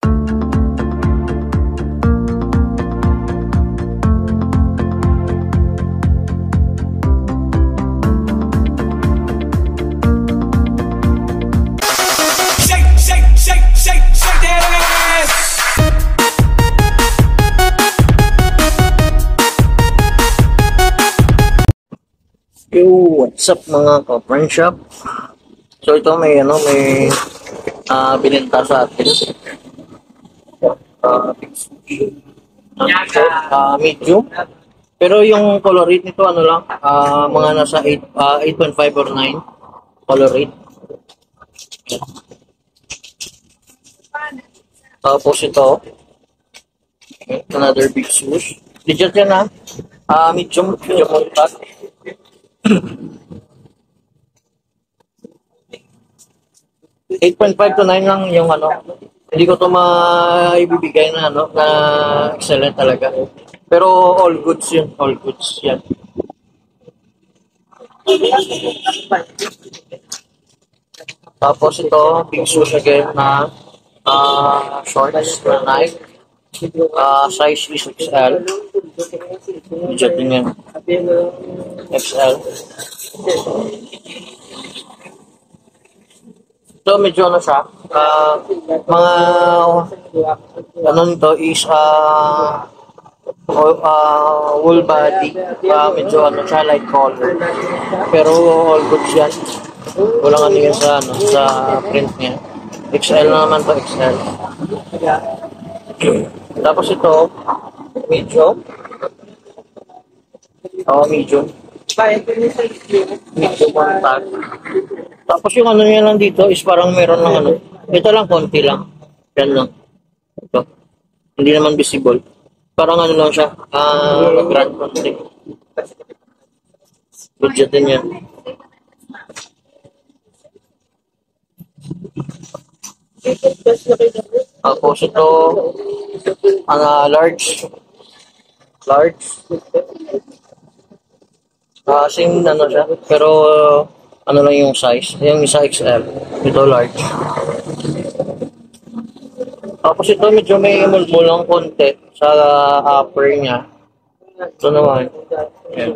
Yo, what's up mga ka-friend shop? So ito may binenta sa atin. Medium. Pero yung color rate nito lang, mga nasa 8.5 or 9 color rate. Tapos ito, another big swoosh. Legit yan medium contact. 8.5 to 9 lang yung hindi ko to maibibigay na na excellent talaga. Pero all goods yun, all goods yan. Tapos ito, big shoes again na shorts na Nike. Size is XL. Medyo din yan. XL. So medyo siya, mga nito is wool body, medyo siya light color, pero all good yan, walang yan sa print niya. XL na naman to, XL. Tapos ito medium, medium contact. Tapos yung niya lang dito is parang meron lang ito lang konti lang. Yan lang. Ito. Hindi naman visible. Parang lang siya. Grand konti. Budget din yan. Tapos ito large. Large. Same siya. Pero lang yung size. Yung isa XL. Ito large. Tapos ito medyo may mulmulang konti sa upper niya. Ito naman. Yan.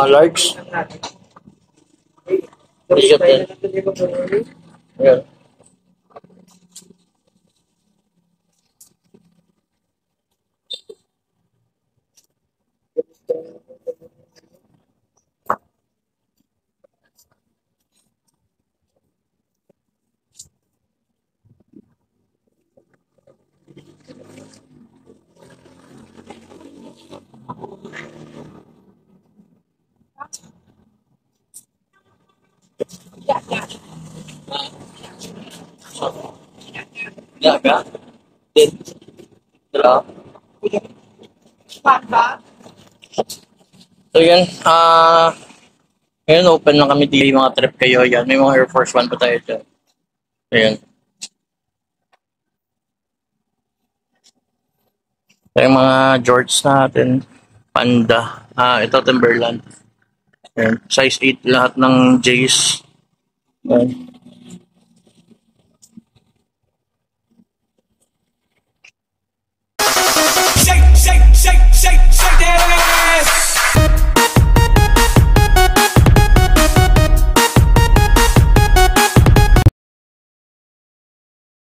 Large. Legit din. Yan. Gaga. Din. Dala. So yan, ngayon open lang kami dili mga trip kayo yan. May mga Air Force 1 pa tayo dyan. Ayan. So yung mga George natin, Panda. Ito Timberland. Ayan. Size 8 lahat ng J's. Ayan.